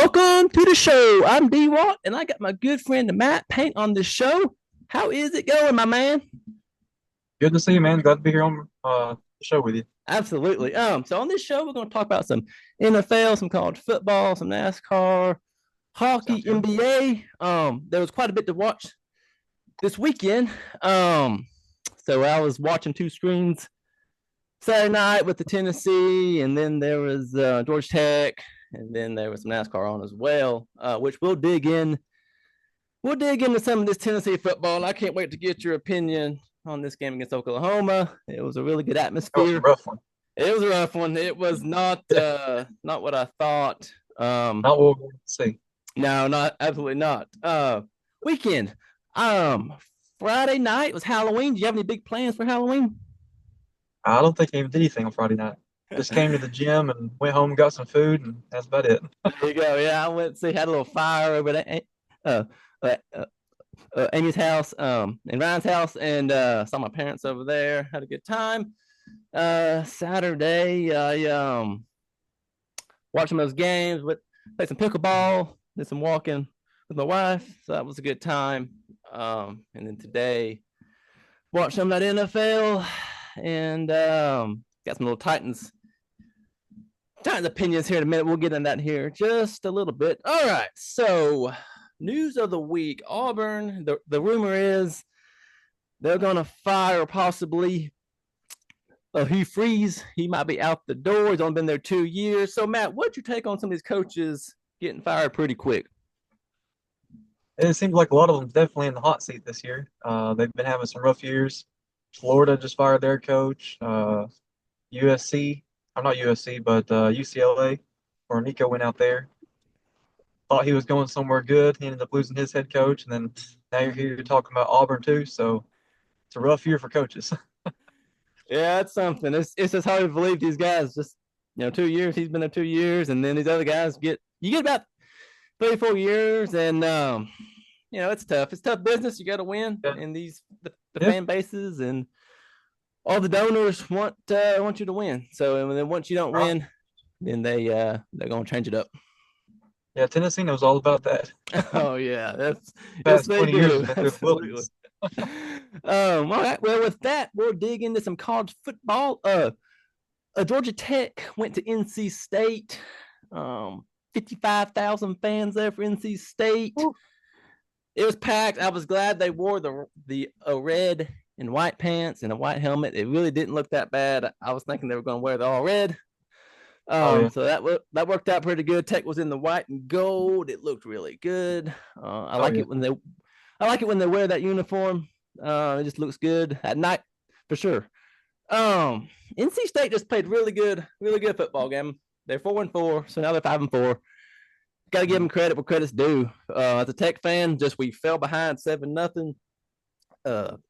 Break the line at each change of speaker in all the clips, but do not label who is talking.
Welcome to the show. I'm D Watt, and I got my good friend Matt Paint on the show. How is it going, my man?
Good to see you, man. Glad to be here on the show with you.
Absolutely. So on this show, we're going to talk about some NFL, some college football, some NASCAR,
Sounds
hockey,
good.
NBA. There was quite a bit to watch this weekend. Um, so I was watching two screens Saturday night with the Tennessee, and then there was Georgia Tech, and then there was some NASCAR on as well, which we'll dig in. We'll dig into some of this Tennessee football, and I can't wait to get your opinion on this game against Oklahoma. It was a really good
That was a
atmosphere.
rough one.
It was a rough one. It was
Yeah,
not what I thought.
not what we want to see.
No, not absolutely not. Weekend. Um, Friday night was Halloween. Do you have any big plans for Halloween?
I don't think I even did anything on Friday night. Just came to the gym and went home and got some food, and that's about it.
There you go. Yeah, I went to see had a little fire over at uh, uh, Amy's house, and Ryan's house, and saw my parents over there. Had a good time. Saturday, I watched some of those games, with played some pickleball, did some walking with my wife, so that was a good time. And then today, watched some of that NFL, and got some little Titans opinions here in a minute. We'll get in that here just a little bit. All right, so news of the week: Auburn. The rumor is they're gonna fire possibly Hugh Freeze. He might be out the door. He's only been there 2 years. So, Matt, what's your take on some of these coaches getting fired pretty quick?
It seems like a lot of them definitely in the hot seat this year. They've been having some rough years. Florida just fired their coach. USC, I'm not USC, but UCLA, or Nico went out there. Thought he was going somewhere good. He ended up losing his head coach, and then now you're here talking about Auburn too. So it's a rough year for coaches.
Yeah, it's something. It's just hard to believe these guys just 2 years. He's been there 2 years, and then these other guys get about 34 years, and it's tough. It's tough business. You got to win,
Yeah,
and the
yeah,
fan bases and all the donors want you to win. So and then once you don't
right.
win, then they're gonna change it up.
Yeah, Tennessee knows all about that.
Oh yeah, that's yes
Past
they
20 years
do.
has been through the
Absolutely.
wilderness.
All right. Well, with that, we'll dig into some college football. Georgia Tech went to NC State. 55,000 fans there for NC State.
Woo.
It was packed. I was glad they wore the red and white pants and a white helmet. It really didn't look that bad. I was thinking they were going to wear the all red.
Oh yeah,
So that worked out pretty good. Tech was in the white and gold. It looked really good. I
oh
like
yeah.
it when they wear that uniform. It just looks good at night for sure. NC State just played really good football game. They're 4-4, so now they're 5-4. Got to give
Mhm.
them credit where credit's due. As a Tech fan, just we fell behind 7-0.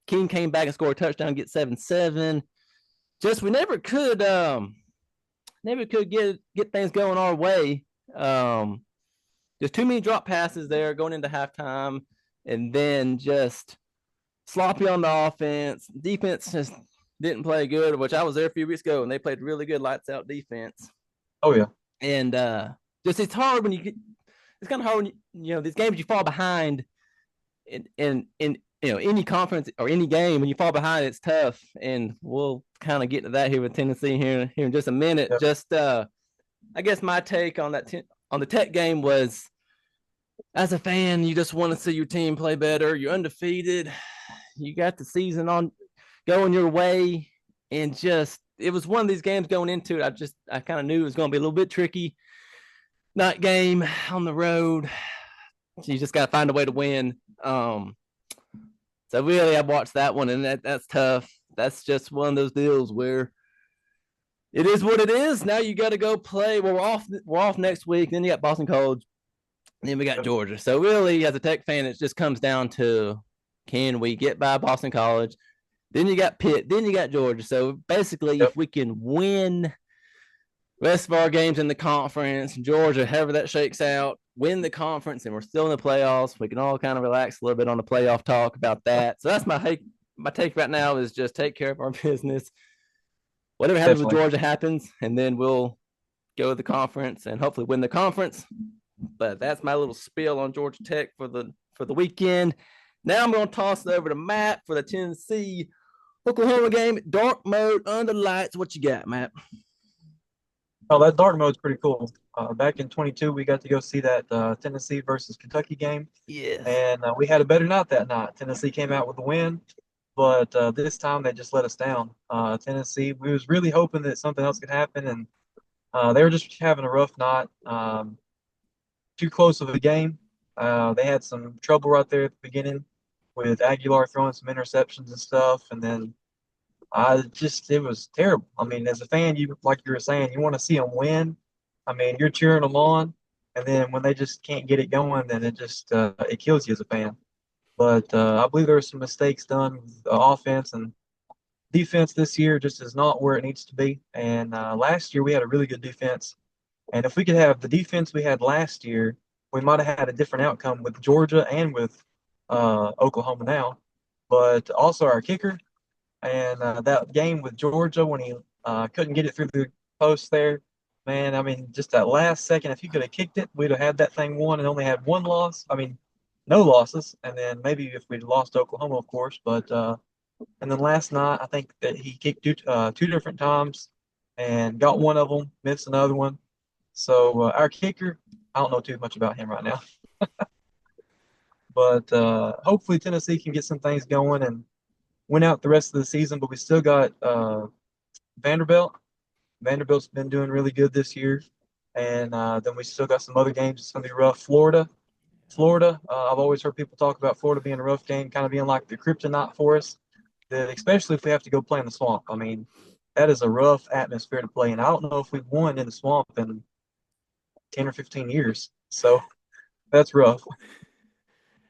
King came back and scored a touchdown, get 7-7. Just we never could get things going our way. There's too many drop passes there going into halftime, and then just sloppy on the offense. Defense just didn't play good, which I was there a few weeks ago, and they played really good lights out defense.
Oh yeah.
And just it's hard when you get. It's kind of hard when these games you fall behind in any conference or any game when you fall behind, it's tough. And we'll kind of get to that here with Tennessee here in just a minute.
Yeah.
Just I guess my take on on the Tech game was, as a fan, you just want to see your team play better. You're undefeated. You got the season on going your way, and just it was one of these games going into it. I kind of knew it was going to be a little bit tricky. Night game on the road. You just got to find a way to win. So really, I watched that one, and that's tough. That's just one of those deals where it is what it is. Now you got to go play. Well, we're off next week. Then you got Boston College. Then we got
Yeah.
Georgia. So really, as a Tech fan, it just comes down to, can we get by Boston College? Then you got Pitt. Then you got Georgia. So basically,
Yep.
if we can win rest of our games in the conference, Georgia, however that shakes out, win the conference, and we're still in the playoffs, we can all kind of relax a little bit on the playoff talk about that. So that's my take right now is just take care of our business. Whatever happens with
Definitely.
Georgia happens, and then we'll go to the conference and hopefully win the conference. But that's my little spiel on Georgia Tech for the weekend. Now I'm going to toss it over to Matt for the Tennessee Oklahoma game. Dark mode under lights. What you got, Matt?
Oh, that dark mode's pretty cool. Back in 22, we got to go see that Tennessee versus Kentucky game,
Yes.
and we had a better night that night. Tennessee came out with the win, but this time they just let us down. Tennessee, we was really hoping that something else could happen, and they were just having a rough night. Too close of a game. They had some trouble right there at the beginning with Aguilar throwing some interceptions and stuff, and then it was terrible. I mean, as a fan, you like you were saying, you want to see them win. I mean, you're cheering them on, and then when they just can't get it going, then it kills you as a fan. But I believe there were some mistakes done with the offense and defense this year. Just is not where it needs to be. And last year we had a really good defense, and if we could have the defense we had last year, we might have had a different outcome with Georgia and with Oklahoma now. But also our kicker. And that game with Georgia when he couldn't get it through the post there, man, I mean, just that last second, if he could have kicked it, we'd have had that thing won and only had one loss. I mean, no losses. And then maybe if we'd lost Oklahoma, of course. But and then last night, I think that he kicked two different times and got one of them, missed another one. So our kicker, I don't know too much about him right now. But hopefully Tennessee can get some things going and win out the rest of the season, but we still got Vanderbilt. Vanderbilt's been doing really good this year. And then we still got some other games. It's going to be rough. Florida. I've always heard people talk about Florida being a rough game, kind of being like the kryptonite for us, that especially if we have to go play in the swamp. I mean, that is a rough atmosphere to play in. I don't know if we've won in the swamp in 10 or 15 years. So that's rough.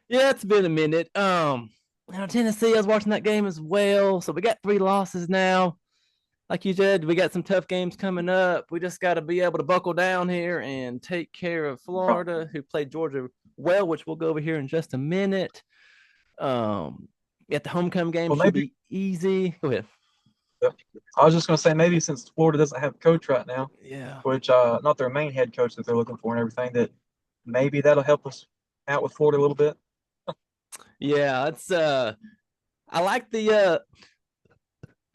Yeah, it's been a minute. Tennessee, I was watching that game as well. So we got 3 losses now. Like you said, we got some tough games coming up. We just got to be able to buckle down here and take care of Florida, who played Georgia well, which we'll go over here in just a minute. At the homecoming game
Well,
should
maybe
be easy. Go ahead.
I was just going to say maybe since Florida doesn't have a coach right now,
Yeah.
which not their main head coach that they're looking for and everything, that maybe that'll help us out with Florida a little bit.
Yeah, it's I like the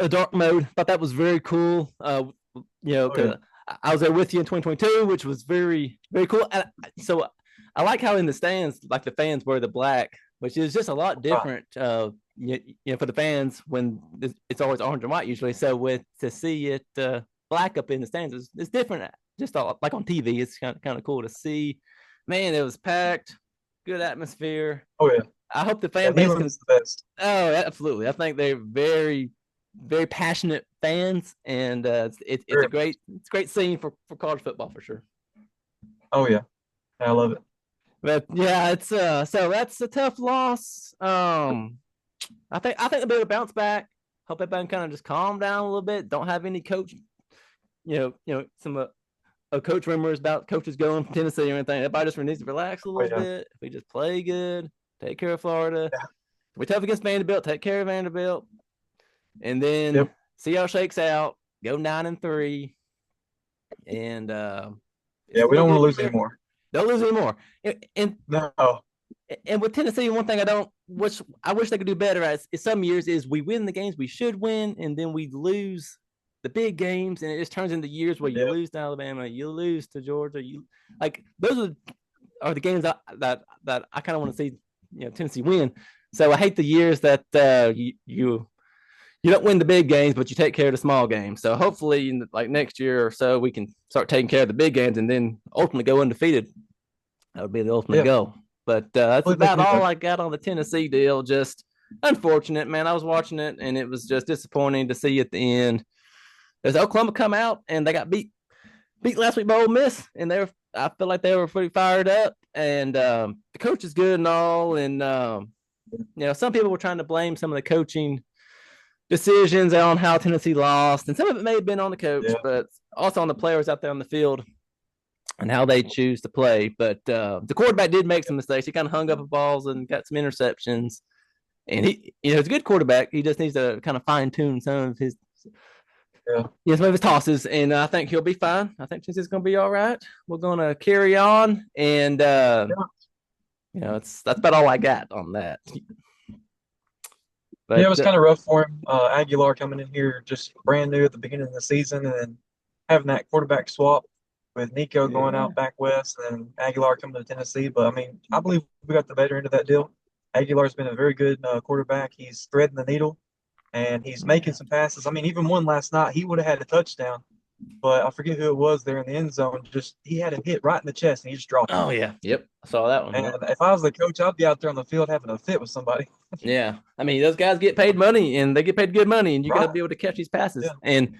dark mode. Thought that was very cool. Because I was there with you in 2022, which was very, very cool. And so I like how in the stands, like the fans wear the black, which is just a lot different. For the fans when it's always orange and white usually. So to see it black up in the stands is different. Just like on TV, it's kind of cool to see. Man, it was packed, good atmosphere.
Oh yeah.
I hope the fan base can.
The best.
Oh, absolutely! I think they're very, very passionate fans, and it's a great scene for college football for sure.
Oh yeah, I love it.
But yeah, it's so that's a tough loss. I think they'll be able to bounce back. Hope everybody can kind of just calm down a little bit. Don't have any coach, some coach rumors about coaches going from Tennessee or anything. Everybody just needs to relax a little bit. If we just play good, take care of Florida. Yeah. We're tough against Vanderbilt. Take care of Vanderbilt, and then see how it shakes out. Go 9-3, and
we don't want to lose anymore.
Don't lose anymore. And
no.
And with Tennessee, one thing I wish they could do better at is some years is we win the games we should win, and then we lose the big games, and it just turns into years where you lose to Alabama, you lose to Georgia. Those are the games that I kind of want to see Tennessee win. So I hate the years that you don't win the big games, but you take care of the small games. So hopefully, like next year or so, we can start taking care of the big games and then ultimately go undefeated. That would be the ultimate goal. But that's about all I got on the Tennessee deal. Just unfortunate, man. I was watching it, and it was just disappointing to see at the end. There's Oklahoma come out, and they got beat last week by Ole Miss, and I feel like they were pretty fired up. And the coach is good and all, and some people were trying to blame some of the coaching decisions on how Tennessee lost, and some of it may have been on the coach, but also on the players out there on the field and how they choose to play. But the quarterback did make some mistakes. He kind of hung up balls and got some interceptions. And he's a good quarterback. He just needs to kind of fine tune some of
Yeah.
Yes, maybe tosses, and I think he'll be fine. I think Tennessee's going to be all right. We're going to carry on, and
Yeah.
it's that's about all I got on that.
Yeah, it
But
was kind of rough for him. Aguilar coming in here just brand new at the beginning of the season, and then having that quarterback swap with Nico going
yeah,
out back west, and Aguilar coming to Tennessee. But I mean, I believe we got the better end of that deal. Aguilar's been a very good quarterback. He's threading the needle, and he's making
yeah.
some passes. I mean, even one last night, he would have had a touchdown, but I forget who it was there in the end zone. Just he had him hit right in the chest, and he just dropped it.
Oh yeah, yep. I saw that one.
And
Yep.
if I was the coach, I'd be out there on the field having a fit with somebody.
Yeah, I mean those guys get paid money, and they get paid good money, and you got to
Right?
be able to catch these passes,
Yeah.
and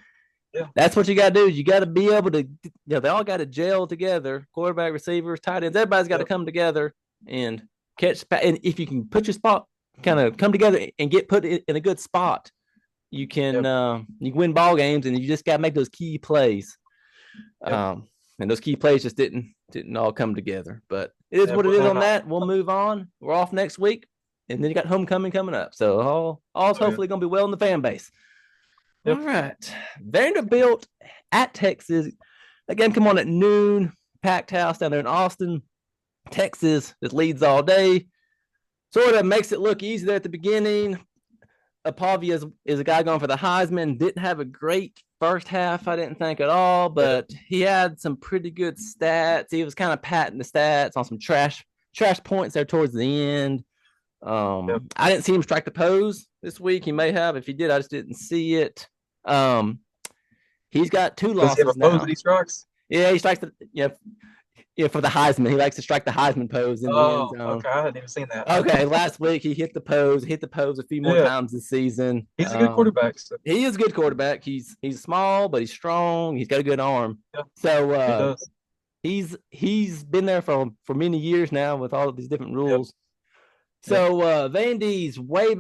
Yeah.
that's what you got to do. You got to be able to, they all got to gel together. Quarterback, receivers, tight ends, everybody's got to
Yeah.
come together and catch. And if you can put your spot, kind of come together and get put in a good spot,
Yep.
you can win ball games, and you just got to make those key plays.
Yep.
And those key plays just didn't all come together. But it is
Yeah.
what it
But
is
then,
on that. We'll move on. We're off next week, and then you got homecoming coming up. So all's
oh, yeah.
hopefully going to be well in the fan base. All
Yep.
right. Vanderbilt at Texas. Again, come on at noon. Packed house down there in Austin. Texas just leads all day. Sort of makes it look easy there at the beginning. Pavia is a guy going for the Heisman. Didn't have a great first half, I didn't think at all,
Yeah.
but he had some pretty good stats. He was kind of patting the stats on some trash points there towards the end.
Yep.
I didn't see him strike the pose this week. He may have. If he did, I just didn't see it. Um, he's got two
Does he have a
losses
pose that
now.
he strikes?
Yeah, he strikes the for the Heisman. He likes to strike the Heisman pose in the end
Oh,
zone.
okay. I hadn't even seen that.
Okay, last week he hit the pose a few more
Yeah.
times this season.
He's a good quarterback. So,
He is a good quarterback. He's small, but he's strong. He's got a good arm.
yeah,
So
he does.
he's been there for many years now with all of these different
Yep.
rules.
Yep.
So Vandy's way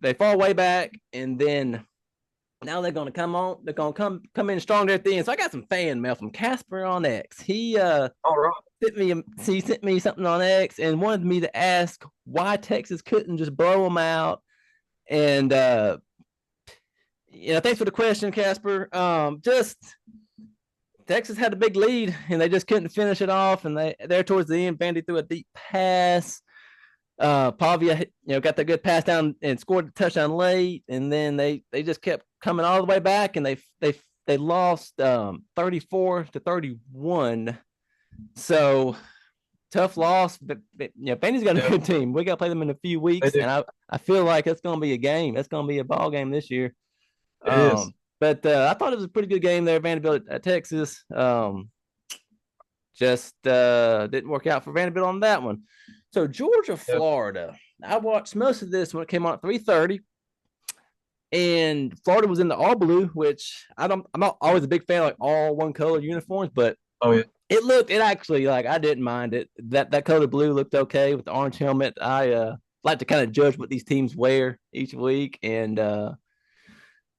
they fall way back, and then now they're gonna come on. They're gonna come in strong there at the end. So I got some fan mail from Casper on X.
All right.
He sent me something on X and wanted me to ask why Texas couldn't just blow them out. And thanks for the question, Casper. Just Texas had a big lead and they just couldn't finish it off. And there towards the end, Vandy threw a deep pass. Pavia, got the good pass down and scored a touchdown late, and then they just kept coming all the way back, and they lost 34-31. So tough loss, but Vandy's got a
Yeah,
good team. We got to play them in a few
they
weeks,
do.
and I feel like it's going to be a game. It's going to be a ball game this year.
It is.
But I thought it was a pretty good game there, Vanderbilt at Texas. Just didn't work out for Vanderbilt on that one. So Georgia,
Yep.
Florida. I watched most of this when it came on at 3:30, and Florida was in the all blue, which I'm not always a big fan of like all one color uniforms, but
Oh yeah.
it actually like I didn't mind it. That color blue looked okay with the orange helmet. I like to kind of judge what these teams wear each week, and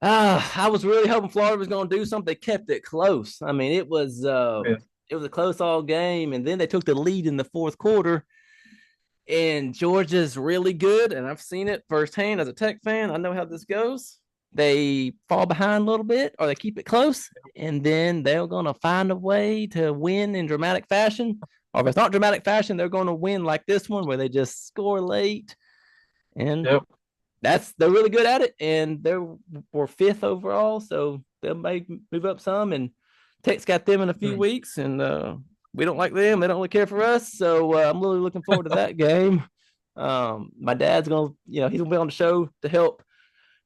I was really hoping Florida was going to do something. They kept it close. I mean,
Oh yeah.
it was a close all game, and then they took the lead in the fourth quarter. And Georgia's really good, and I've seen it firsthand as a Tech fan. I know how this goes. They fall behind a little bit, or they keep it close, and then they're going to find a way to win in dramatic fashion. Or if it's not dramatic fashion, they're going to win like this one, where they just score late, and
Yep.
they're really good at it, and we're fifth overall, so they'll move up some. And Tech's got them in a few
Hmm.
weeks, and we don't like them; they don't really care for us. So I'm really looking forward to that game. My dad's gonna, he's gonna be on the show to help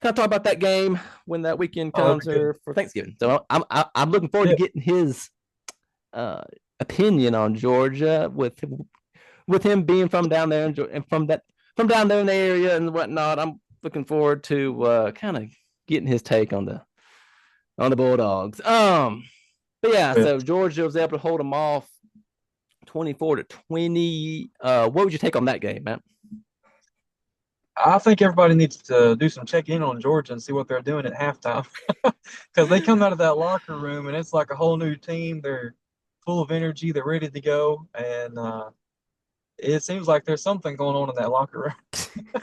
kind of talk about that game when that weekend
Oh, that'd
comes
be good.
or for Thanksgiving. So I'm looking forward to
Yeah.
getting his opinion on Georgia with him being from down there and from down there in the area and whatnot. I'm looking forward to kind of getting his take on the Bulldogs. But yeah,
Yeah.
so Georgia was able to hold them off 24-20. What would you take on that game, man?
I think everybody needs to do some check in on Georgia and see what they're doing at halftime, because they come out of that locker room and it's like a whole new team. They're full of energy. They're ready to go, and it seems like there's something going on in that locker room.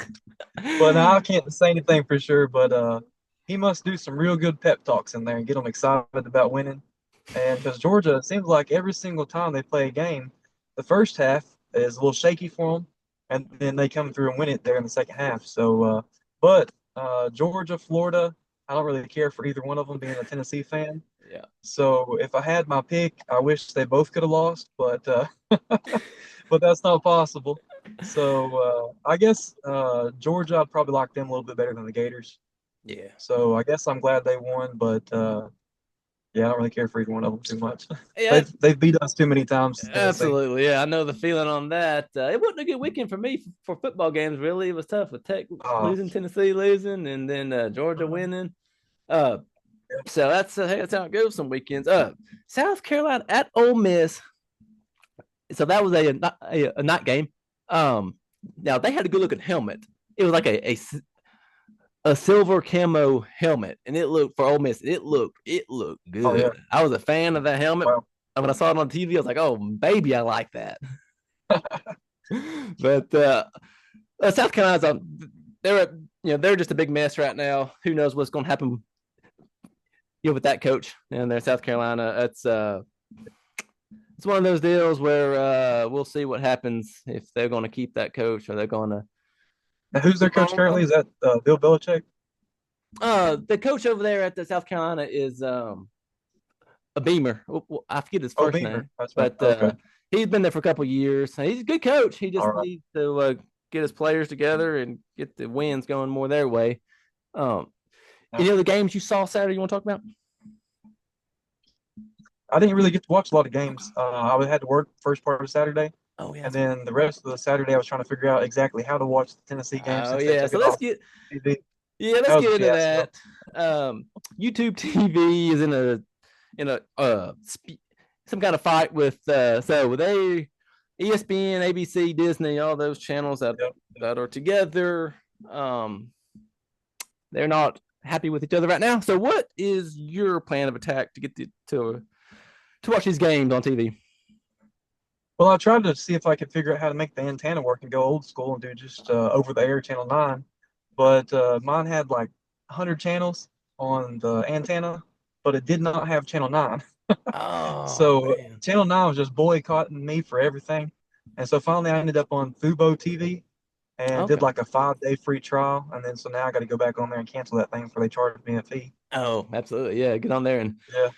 But now I can't say anything for sure. But he must do some real good pep talks in there and get them excited about winning. And because Georgia, it seems like every single time they play a game, the first half is a little shaky for them, and then they come through and win it there in the second half. So, but Georgia, Florida, I don't really care for either one of them being a Tennessee fan.
Yeah.
So if I had my pick, I wish they both could have lost, but but that's not possible. So I guess Georgia, I'd probably like them a little bit better than the Gators.
Yeah.
So I guess I'm glad they won, but yeah, I don't really care for either one of them too much.
Yeah,
They've beat us too many times, Tennessee.
absolutely. Yeah, I know the feeling on that. It wasn't a good weekend for me for football games. Really, it was tough with Tech
Uh,
losing, Tennessee losing, and then Georgia winning. Uh,
yeah.
so that's how it goes some weekends. South Carolina at Ole Miss. So that was a night game. Now they had a good looking helmet. It was like a silver camo helmet, and it looked for Ole Miss. It looked
Oh
good.
yeah.
I was a fan of that helmet.
Wow.
And when I saw it on TV, I was like, "Oh, baby, I like that." But South Carolina's they're they're just a big mess right now. Who knows what's going to happen? With that coach and their South Carolina, it's one of those deals where we'll see what happens if they're going to keep that coach or they're going to
Now, who's their
move
coach currently?
on.
Is that Bill Belichick?
The coach over there at the South Carolina is a Beamer. I forget his
Oh,
first
Beamer.
name,
That's right.
but
Okay.
he's been there for a couple of years. He's a good coach. He just
All right.
needs to get his players together and get the wins going more their way. Um,
Yeah.
any other games you saw Saturday you want to talk about?
I didn't really get to watch a lot of games. I had to work first part of Saturday,
Oh yeah,
and then the rest of the Saturday I was trying to figure out exactly how to watch the Tennessee game
oh
since they
yeah.
took
So
it
let's
off
get
TV.
yeah,
That
let's
was a
get into
fiasco.
that. YouTube TV is in a some kind of fight with so they ESPN, ABC, Disney, all those channels
Yep.
that are together. They're not happy with each other right now. So, what is your plan of attack to get to watch these games on TV?
Well, I tried to see if I could figure out how to make the antenna work and go old school and do just over the air channel 9, but mine had like 100 channels on the antenna, but it did not have channel 9.
Oh
So
man.
channel 9 was just boycotting me for everything. And so finally I ended up on Fubo TV and did
Okay.
like a 5-day free trial. And then so now I got to go back on there and cancel that thing before they charge me a fee.
Oh, absolutely. Yeah, get on there and
Yeah.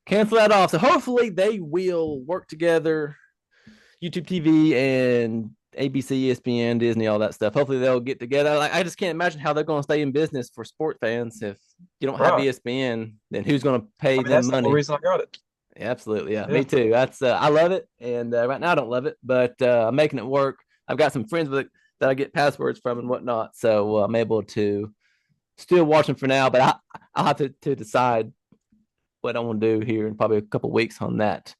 cancel that off. So hopefully they will work together. YouTube TV and ABC, ESPN, Disney, all that stuff. Hopefully they'll get together. Like I just can't imagine how they're going to stay in business for sport fans if you don't have
Right.
ESPN. Then who's going to pay
I mean,
them
that's the whole
money?
reason I got it.
Absolutely, yeah, me
Yeah.
too. That's I love it, and right now I don't love it, but I'm making it work. I've got some friends with it that I get passwords from and whatnot, so I'm able to still watch them for now. But I'll have to decide what I want to do here in probably a couple weeks on that.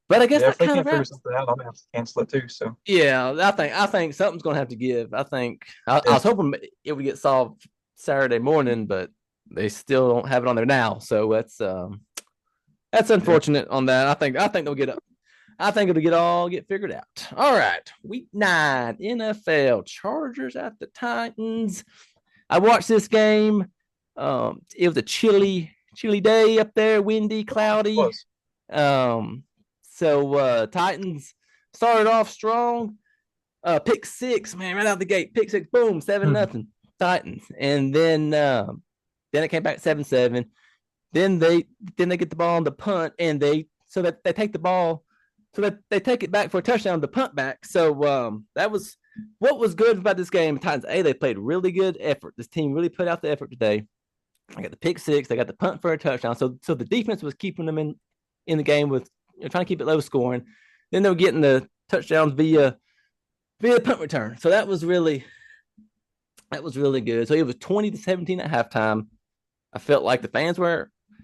But I guess
Yeah.
that
If they
kind of
can't figure
wraps.
something out, I'm going to have to cancel it too. So,
Yeah, I think something's going to have to give. I think I
yeah.
was hoping it would get solved Saturday morning, but they still don't have it on there now. So that's
Yeah.
unfortunate on that. I think they'll get up. I think it'll get figured out. All right, week 9 NFL Chargers at the Titans. I watched this game. It was a chilly day up there, windy,
It
cloudy.
was.
So Titans started off strong. Pick six, man, right out the gate. Pick six, boom, 7-0 Titans, and then it came back 7-7. Then they get the ball on the punt, and they take the ball, so that they take it back for a touchdown, the punt back. So that was what was good about this game. Titans they played really good effort. This team really put out the effort today. I got the pick six, they got the punt for a touchdown. So the defense was keeping them in the game with trying to keep it low scoring. Then they were getting the touchdowns via punt return. So that was really good. So it was 20-17 at halftime. I felt like the fans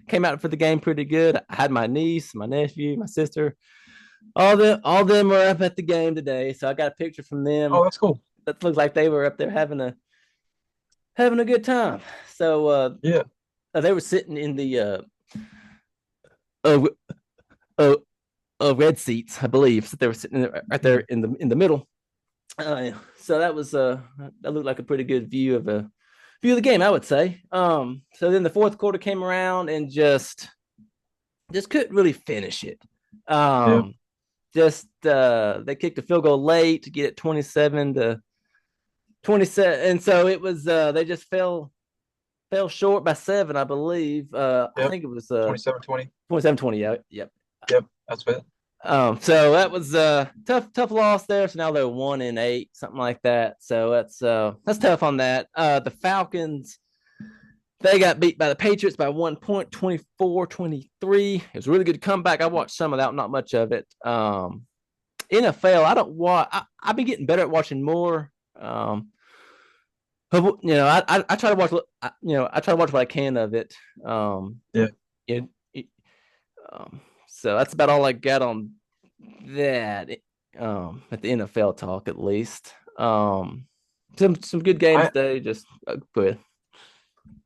came out for the game pretty good. I had my niece, my nephew, my sister, all them were up at the game today. So I got a picture from
Oh,
them.
that's cool.
That looks like they were up there having a good time. So
Yeah.
they were sitting in the uh, uh, red seats, I believe. So they were sitting right there in the middle. So that looked like a pretty good view of view of the game, I would say. So then the fourth quarter came around and just couldn't really finish it.
Yeah.
Um, just they kicked a field goal late to get it 27-27, and so it was they just fell short by 7, I believe. I
Yep.
think it was
27-20.
27-20. Yeah, yep.
Yep. That's it.
So that was tough loss there. So now they're 1-8, something like that. So that's tough on that. The Falcons, they got beat by the Patriots by 1 point, 24-23. It was a really good comeback. I watched some of that, not much of it. NFL, I don't watch. I've been getting better at watching more. But I try to watch. I try to watch what I can of it.
Yeah.
It, it, so that's about all I got on that. At the NFL talk, at least. Some good games
I
today. Just go ahead.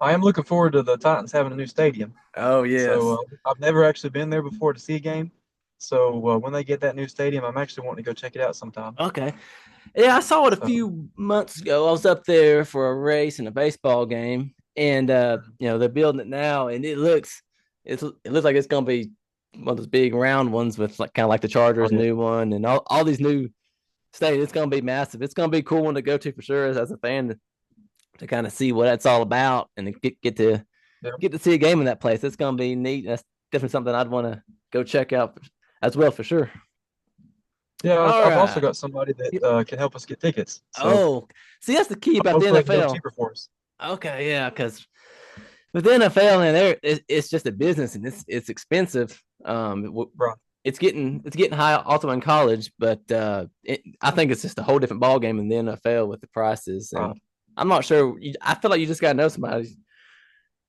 I am looking forward to the Titans having a new stadium.
Oh
So
yes.
I've never actually been there before to see a game. So when they get that new stadium, I'm actually wanting to go check it out sometime.
Okay. Yeah, I saw it a
So
few months ago. I was up there for a race and a baseball game, and they're building it now, and it looks like it's gonna be one of those big round ones with like kind of like the
oh
Chargers
yeah,
new one and all these new stadiums. It's gonna be massive. It's gonna be a cool one to go to for sure as a fan to kind of see what that's all about and to
yeah,
get to see a game in that place. It's gonna be neat. That's definitely something I'd want to go check out as well for sure.
yeah.
All
I've also
right.
got somebody that can help us get tickets. So
Oh, see, that's the key about the
hopefully it can go
NFL.
cheaper for us.
Okay, yeah, because with the NFL and it's just a business and it's expensive.
Right.
It's getting high also in college, but I think it's just a whole different ball game in the NFL with the prices.
Right.
And I'm not sure. I feel like you just got to know somebody.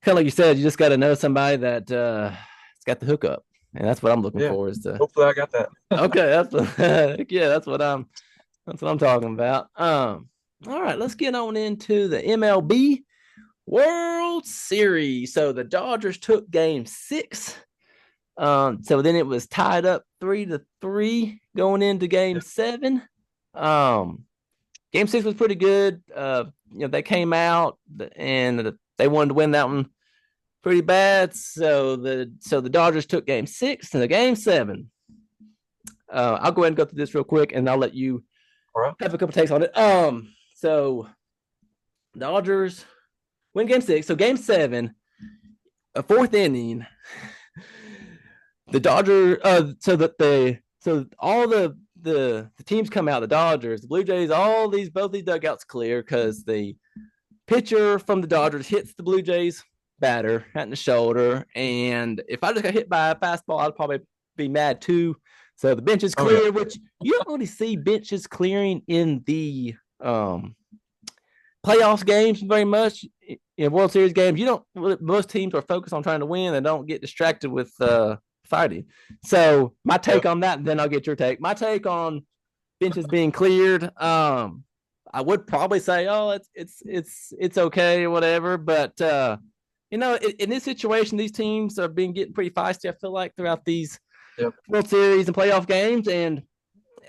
Kind of like you said, you just got to know somebody that it's got the hookup, and that's what I'm looking
Yeah.
for. Is to
Hopefully I got that.
okay, yeah, that's what I'm talking about. All right, let's get on into the MLB World Series. So the Dodgers took game 6. So then it was tied up 3-3 going into game
Yeah.
7. Game 6 was pretty good. They came out and they wanted to win that one pretty bad. So the Dodgers took game 6 and the game 7. I'll go ahead and go through this real quick and I'll let you
All right.
have a couple takes on it. So Dodgers win game 6. So game 7, a fourth inning, the Dodgers. So all the teams come out. The Dodgers, the Blue Jays, both these dugouts clear because the pitcher from the Dodgers hits the Blue Jays batter in the shoulder, and if I just got hit by a fastball, I'd probably be mad too. So the bench is
Oh yeah.
clear, which you don't really see benches clearing in the playoffs games very much. In World Series games, you don't. Most teams are focused on trying to win and don't get distracted with fighting. So my take
Yep.
on that, and then I'll get your take. My take on benches being cleared. I would probably say, oh, it's okay or whatever, but in this situation, these teams are getting pretty feisty. I feel like throughout these
Yep.
World Series and playoff games, and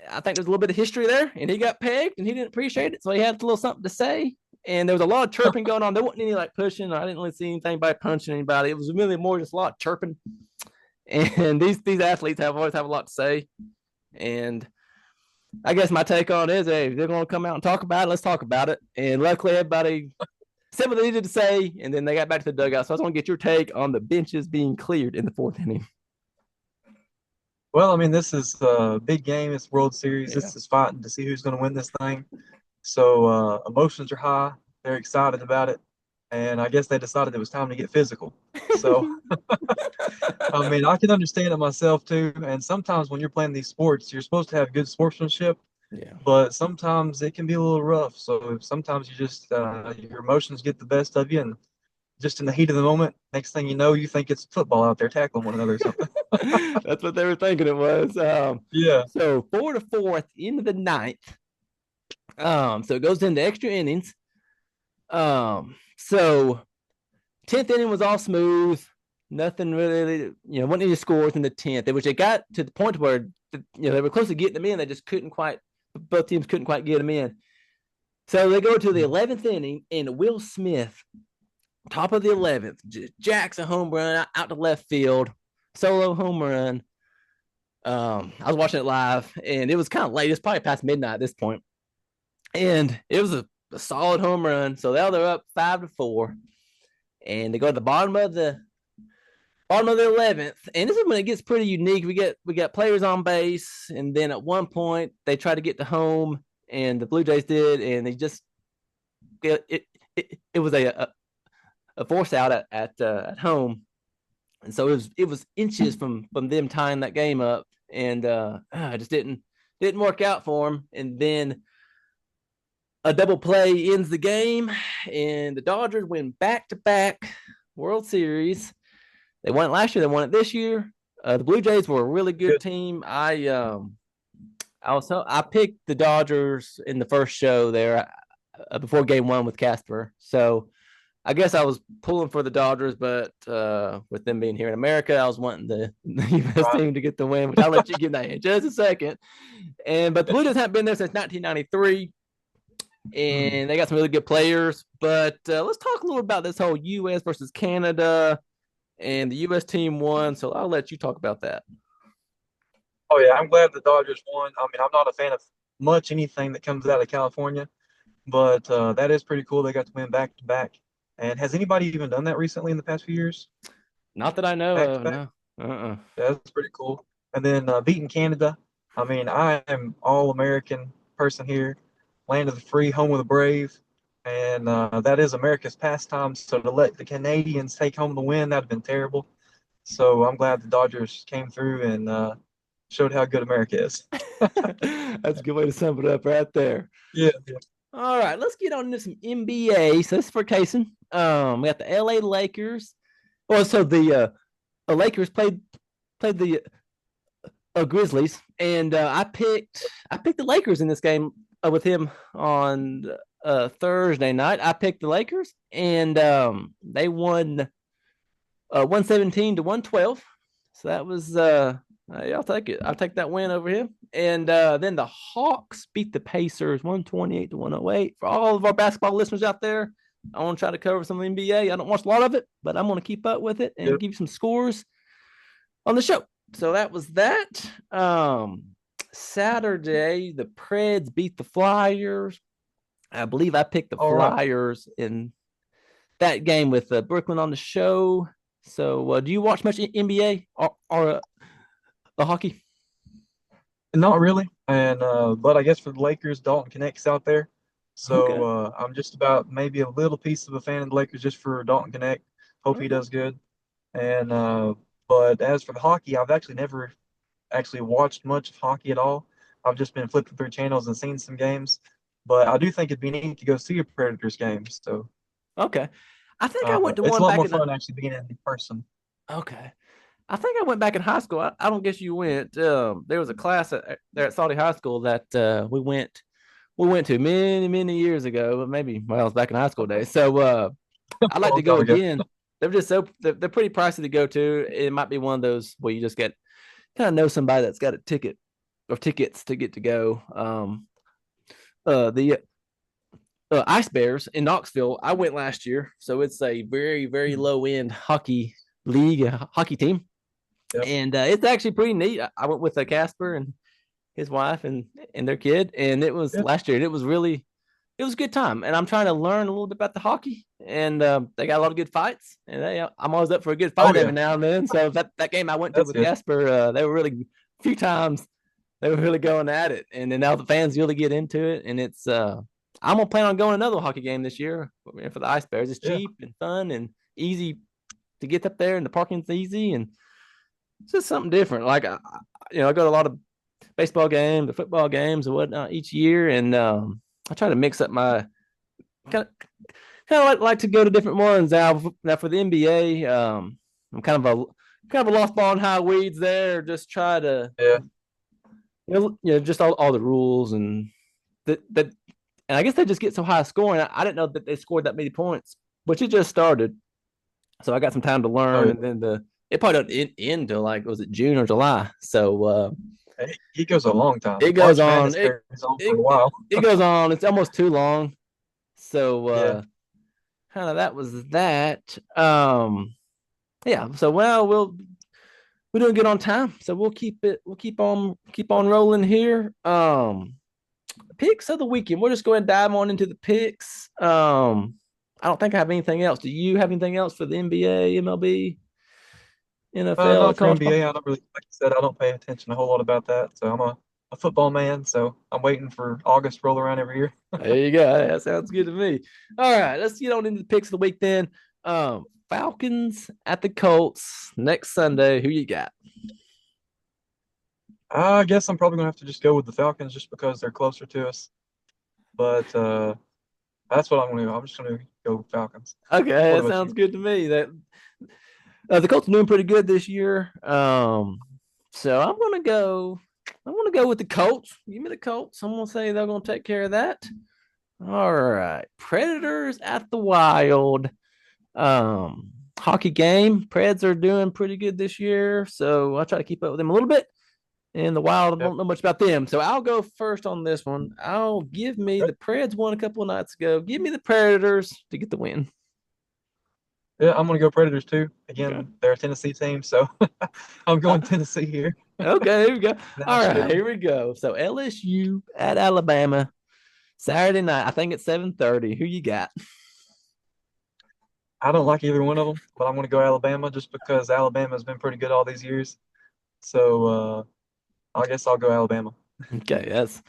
I think there's a little bit of history there, and he got pegged, and he didn't appreciate it, so he had a little something to say. And there was a lot of chirping going on. There wasn't any like pushing. I didn't really see anything by punching anybody. It was really more just a lot of chirping. And these athletes always have a lot to say. And I guess my take on it is, hey, if they're going to come out and talk about it, let's talk about it. And luckily, everybody said what they needed to say, and then they got back to the dugout. So I just want to get your take on the benches being cleared in the fourth inning.
Well, I mean, this is a big game. It's World Series.
Yeah.
This is fighting to see who's going to win this thing. So emotions are high. They're excited about it, and I guess they decided it was time to get physical. So I mean, I can understand it myself too. And sometimes when you're playing these sports, you're supposed to have good sportsmanship,
Yeah.
but sometimes it can be a little rough. So sometimes you just your emotions get the best of you, and just in the heat of the moment, next thing you know, you think it's football out there tackling one another or something.
That's what they were thinking it was.
Yeah,
So 4-4 into the ninth. So it goes into extra innings. So 10th inning was all smooth. Nothing really, wasn't any scores in the 10th, which they got to the point where, they were close to getting them in. They just couldn't quite, both teams couldn't quite get them in. So they go to the
Mhm.
11th inning, and Will Smith, top of the 11th, jacks a home run out to left field, solo home run. I was watching it live, and it was kind of late. It's probably past midnight at this point, and it was a solid home run. So now they're up 5-4, and they go to the bottom of the 11th, and this is when it gets pretty unique. We got players on base, and then at one point they try to get to home, and the Blue Jays did, and they just it was a force out at home, and so it was inches from them tying that game up, and it just didn't work out for them, and then a double play ends the game, and the Dodgers win back to back World Series. They won it last year. They won it this year. The Blue Jays were a really good
Good.
team. I picked the Dodgers in the first show there before Game 1 with Casper. So I guess I was pulling for the Dodgers, but with them being here in America, I was wanting the U.S.
Right.
team to get the win, which I'll let you get that in just a second. But the Blue Jays haven't been there since 1993,
Mm.
and they got some really good players. But let's talk a little about this whole U.S. versus Canada, and the U.S. team won. So I'll let you talk about that.
Oh yeah, I'm glad the Dodgers won. I mean, I'm not a fan of much anything that comes out of California, but that is pretty cool. They got to win back to back. And has anybody even done that recently in the past few years?
Not that I know
Back to
of,
back?
no. Uh-uh.
Yeah, that's pretty cool. And then beating Canada. I mean, I am all American person here, land of the free, home of the brave, and that is America's pastime. So to let the Canadians take home the win, that'd have been terrible. So I'm glad the Dodgers came through and showed how good America is.
That's a good way to sum it up right there.
Yeah, yeah.
All right, let's get on to some NBA. So this is for Kaysen. We got the LA Lakers. Well, so the Lakers played the Grizzlies, and I picked the Lakers in this game with him on Thursday night. I picked the Lakers, and they won 117 to 112. So that was hey, I'll take it. I'll take that win over him. And then the Hawks beat the Pacers 128 to 108. For all of our basketball listeners out there, I want to try to cover some NBA. I don't watch a lot of it, but I'm going to keep up with it and
Yep.
give you some scores on the show. So that was that. Saturday, the Preds beat the Flyers. I believe I picked the
All right.
Flyers in that game with Brooklyn on the show. So, do you watch much NBA or hockey?
Not really. And but I guess for the Lakers, Dalton Connect's out there. So
Okay.
I'm just about maybe a little piece of a fan of the Lakers just for Dalton Connect. Hope he
Okay.
does good. And but as for the hockey, I've actually never actually watched much of hockey at all. I've just been flipping through channels and seen some games. But I do think it'd be neat to go see a Predators game. So
Okay. I think I went to
it's a
one
lot
back
more
in the.
fun actually being in person.
Okay. I think I went back in high school. I don't guess you went. There was a class there at Saudi High School that we went to many years ago, but maybe well, I was back in high school days. So
A
I'd like to
long
go
time ago.
again. They're pretty pricey to go to. It might be one of those where you just get kind of know somebody that's got a ticket or tickets to get to go. The Ice Bears in Knoxville. I went last year, so it's a very
Hmm.
low end hockey league, hockey team,
Yep.
and it's actually pretty neat. I went with Casper and his wife and their kid, and it was
Yeah.
last year. And it was a good time, and I'm trying to learn a little bit about the hockey, and they got a lot of good fights, and I'm always up for a good
Oh
fight
yeah.
every now and then. So that game I went to
That's
with
good.
Casper, they were really a few times they were really going at it, and then now the fans really get into it, and it's I'm gonna plan on going to another hockey game this year for the Ice Bears. It's
Yeah.
cheap and fun and easy to get up there, and the parking's easy, and it's just something different. Like I go to a lot of baseball games, the football games, and whatnot each year, and I try to mix up my kind of like to go to different ones. Now for the NBA, I'm kind of a lost ball in high weeds there. Just try to
Yeah.
just all the rules and that and I guess they just get so high scoring. I didn't know that they scored that many points, but it just started, so I got some time to
Oh
learn,
yeah.
and then it probably doesn't end till like was it June or July. So
He goes a long time.
It goes
March
on.
Madness
It
carries on for
it
a while.
it goes on. It's almost too long. So
Yeah.
kind of that was that. Yeah. So we're doing good on time. So we'll keep on rolling here. Picks of the weekend. We'll just go ahead and dive on into the picks. I don't think I have anything else. Do you have anything else for the NBA, MLB, NFL, or
Not for
college ball?
NBA. I don't really, like I said, I don't pay attention a whole lot about that. So I'm a football man. So I'm waiting for August to roll around every year.
There you go. That sounds good to me. All right, let's get on into the picks of the week then. Falcons at the Colts next Sunday. Who you got?
I guess I'm probably gonna have to just go with the Falcons just because they're closer to us. But that's what I'm gonna do. I'm just gonna go Falcons.
Okay,
What
that
about
sounds
you?
good to me. That the Colts are doing pretty good this year. So I'm gonna go with the Colts. Give me the Colts. I'm gonna say they're gonna take care of that. All right, Predators at the Wild. Hockey game. Preds are doing pretty good this year, so I'll try to keep up with them a little bit. And the Wild, I
Yep.
don't know much about them, so I'll go first on this one. I'll give me
Okay.
the Preds won a couple of nights ago. Give me the Predators to get the win.
Yeah, I'm gonna go Predators too.
Okay.
Again, they're a Tennessee team, so I'm
Uh,
going Tennessee here.
okay, here we go. All right,
Nashville.
here we go. So LSU at Alabama Saturday night. I think it's 7:30. Who you got?
I don't like either one of them, but I'm gonna go Alabama just because Alabama's been pretty good all these years. So I guess I'll go Alabama.
Okay, that's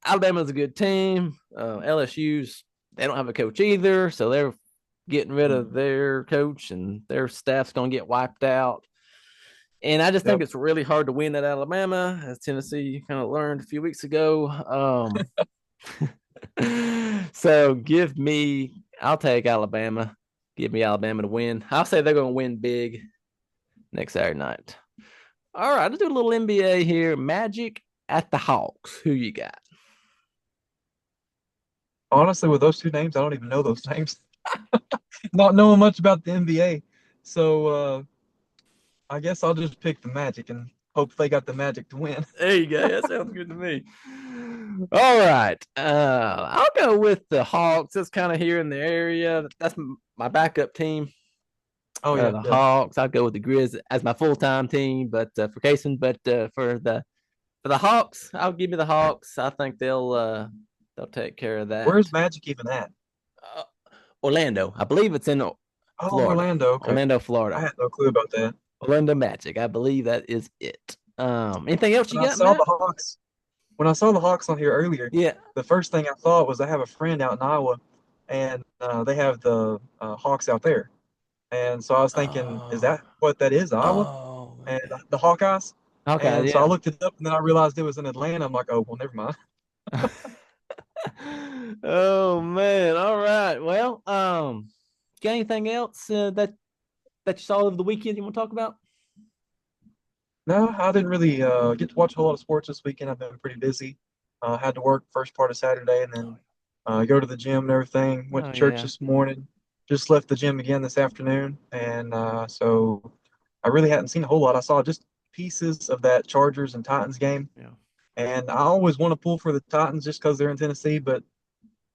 Alabama's a good team. LSU's they don't have a coach either, so they're getting rid of
Mm.
their coach and their staff's gonna get wiped out. And I just think
Yep.
it's really hard to win at Alabama, as Tennessee kind of learned a few weeks ago. So I'll take Alabama. Give me Alabama to win. I'll say they're going to win big next Saturday night. All right, let's do a little NBA here. Magic at the Hawks. Who you got?
Honestly, with those two names, I don't even know those names. Not knowing much about the NBA. So I guess I'll just pick the Magic and hope they got the Magic to win.
There you go. That sounds good to me. All right. I'll go with the Hawks. That's kind of here in the area. That's my backup team.
Oh yeah,
The
yeah.
Hawks. I'll go with the Grizz as my full time team, but for Kaysen, but for the Hawks, I'll give you the Hawks. I think they'll take care of that.
Where's Magic even at?
Uh, Orlando. I believe it's in
Oh,
Florida.
Orlando. Okay.
Orlando,
I
Florida.
had no clue about that.
Orlando Magic. I believe that is it. Anything else you
When I
got,
saw
Matt?
the Hawks, when I saw the Hawks on here earlier,
Yeah.
the first thing I thought was I have a friend out in Iowa, and they have the Hawks out there. And so I was thinking, is
Oh,
that what that is, Iowa?
oh,
And the Hawkeyes?
okay,
And so I
yeah.
looked it up, and then I realized it was in Atlanta. I'm like, oh, well, never mind.
Oh man. All right. Well, got anything else that you saw over the weekend you want to talk about?
No, I didn't really get to watch a whole lot of sports this weekend. I've been pretty busy. Had to work first part of Saturday and then go to the gym and everything. Went
Oh
to church
yeah.
this morning. Just left the gym again this afternoon. And so I really hadn't seen a whole lot. I saw just pieces of that Chargers and Titans game.
Yeah.
And I always want to pull for the Titans just because they're in Tennessee, but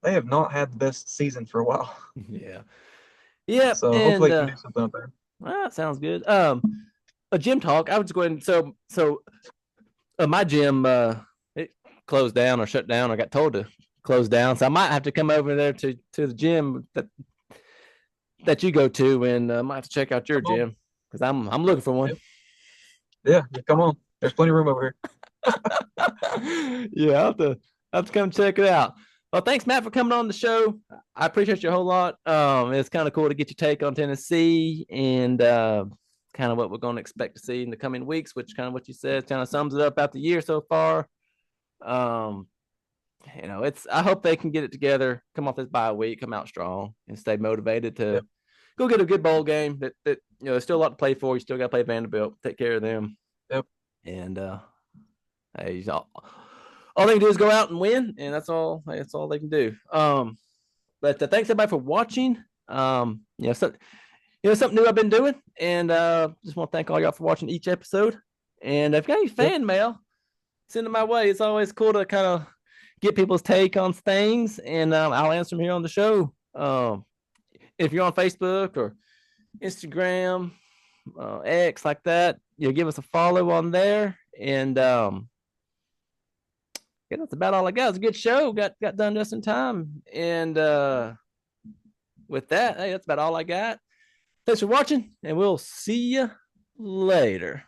they have not had the best season for a while.
Yeah. Yep.
So hopefully
And
they can do something up there.
well, that sounds good. A gym talk. I was just going. My gym it closed down or shut down or got told to close down. So I might have to come over there to the gym that you go to, and I might have to check out your
Come on.
gym because I'm looking for one.
Yep. Yeah, yeah, come on. There's plenty of room over here.
Yeah, I'll have to come check it out. Well, thanks, Matt, for coming on the show. I appreciate you a whole lot. It's kind of cool to get your take on Tennessee and kind of what we're going to expect to see in the coming weeks, which kind of what you said kind of sums it up out the year so far. Um, it's I hope they can get it together, come off this bye week, come out strong, and stay motivated to
Yep,
go get a good bowl game. That there's still a lot to play for. You still got to play Vanderbilt, take care of them,
yep.
and hey, all they can do is go out and win, and that's all. That's all they can do. But thanks everybody for watching. So, something new I've been doing, and just want to thank all y'all for watching each episode. And if you got any
Yep.
fan mail, send it my way. It's always cool to kind of get people's take on things, and I'll answer them here on the show. If you're on Facebook or Instagram, X like that, you'll give us a follow on there. And yeah, that's about all I got. It's a good show. Got done just in time. And with that, hey, that's about all I got. Thanks for watching, and we'll see you later.